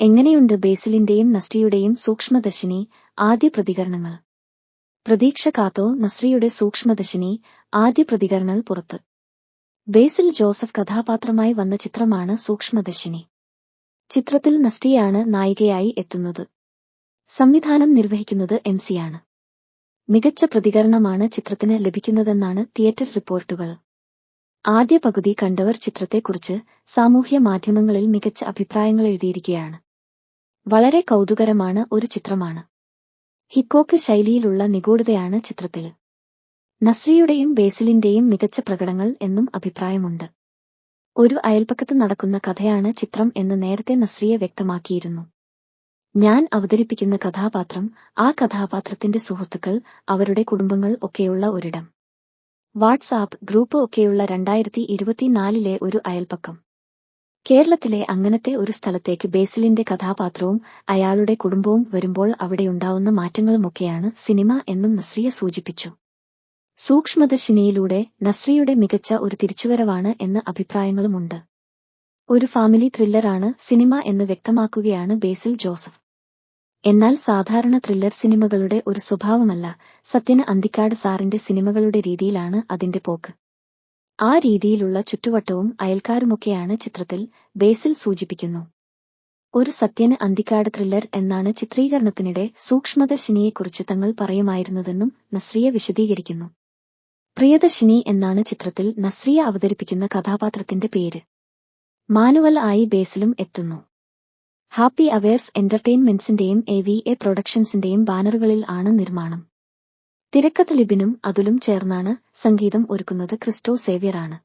എങ്ങനെയുണ്ട് ബേസിലിന്റെയും നസ്രിയുടെയും സൂക്ഷ്മദർശിനി ആദ്യ പ്രതികരണങ്ങൾ? പ്രതീക്ഷ കാത്തോ നസ്രിയുടെ സൂക്ഷ്മദർശിനി ആദ്യ പ്രതികരണങ്ങൾ പുറത്ത്. ബേസിൽ ജോസഫ് കഥാപാത്രമായി വന്ന ചിത്രമാണ് സൂക്ഷ്മദർശിനി. ചിത്രത്തിൽ നസ്രിയാണ് നായികയായി എത്തുന്നത്. സംവിധാനം നിർവഹിക്കുന്നത് MC-യാണ്. മികച്ച പ്രതികരണമാണ് ചിത്രത്തിന് ലഭിക്കുന്നതെന്നാണ് തിയേറ്റർ റിപ്പോർട്ടുകൾ. ആദ്യ പകുതി കണ്ടവർ ചിത്രത്തെക്കുറിച്ച് സാമൂഹ്യ മാധ്യമങ്ങളിൽ മികച്ച അഭിപ്രായങ്ങൾ എഴുതിയിരിക്കുകയാണ്. വളരെ കൗതുകരമാണ് ഒരു ചിത്രമാണ്. ഹിക്കോക്ക് ശൈലിയിലുള്ള നിഗൂഢതയാണ് ചിത്രത്തിൽ. നസ്രിയുടെയും ബേസിലിന്റെയും മികച്ച പ്രകടനങ്ങൾ എന്നും അഭിപ്രായമുണ്ട്. ഒരു അയൽപക്കത്ത് നടക്കുന്ന കഥയാണ് ചിത്രം എന്ന് നേരത്തെ നസ്രിയ വ്യക്തമാക്കിയിരുന്നു. ഞാൻ അവതരിപ്പിക്കുന്ന കഥാപാത്രം, ആ കഥാപാത്രത്തിന്റെ സുഹൃത്തുക്കൾ, അവരുടെ കുടുംബങ്ങൾ ഒക്കെയുള്ള ഒരിടം. വാട്സാപ്പ് ഗ്രൂപ്പ് ഒക്കെയുള്ള 2024-ലെ ഒരു അയൽപക്കം. കേരളത്തിലെ അങ്ങനത്തെ ഒരു സ്ഥലത്തേക്ക് ബേസിലിന്റെ കഥാപാത്രവും അയാളുടെ കുടുംബവും വരുമ്പോൾ അവിടെയുണ്ടാവുന്ന മാറ്റങ്ങളുമൊക്കെയാണ് സിനിമ എന്നും നസ്രിയ സൂചിപ്പിച്ചു. സൂക്ഷ്മദർശിനിയിലൂടെ നസ്രിയുടെ മികച്ച ഒരു തിരിച്ചുവരവാണ് എന്ന് അഭിപ്രായങ്ങളുമുണ്ട്. ഒരു ഫാമിലി ത്രില്ലറാണ് സിനിമ എന്ന് വ്യക്തമാക്കുകയാണ് ബേസിൽ ജോസഫ്. എന്നാൽ സാധാരണ ത്രില്ലർ സിനിമകളുടെ ഒരു സ്വഭാവമല്ല സത്യന് അന്തിക്കാട് സാറിന്റെ സിനിമകളുടെ രീതിയിലാണ് അതിന്റെ പോക്ക്. ആ രീതിയിലുള്ള ചുറ്റുവട്ടവും അയൽക്കാരുമൊക്കെയാണ് ചിത്രത്തിൽ, ബേസിൽ സൂചിപ്പിക്കുന്നു. ഒരു സത്യന് അന്തിക്കാട് ത്രില്ലർ എന്നാണ് ചിത്രീകരണത്തിനിടെ സൂക്ഷ്മദർശിനിയെക്കുറിച്ച് തങ്ങൾ പറയുമായിരുന്നതെന്നും നസ്രിയ വിശദീകരിക്കുന്നു. പ്രിയദർശിനി എന്നാണ് ചിത്രത്തിൽ നസ്രിയ അവതരിപ്പിക്കുന്ന കഥാപാത്രത്തിന്റെ പേര്. മാനുവൽ ആയി ബേസിലും എത്തുന്നു. ഹാപ്പി അവേഴ്സ് എന്റർടൈൻമെന്റ്സിന്റെയും AVA പ്രൊഡക്ഷൻസിന്റെയും ബാനറുകളിൽ ആണ് നിർമ്മാണം. തിരക്കഥ ലിബിനും അതുലും ചേർന്നാണ്. സംഗീതം ഒരുക്കുന്നത് ക്രിസ്റ്റോ സേവ്യറാണ്.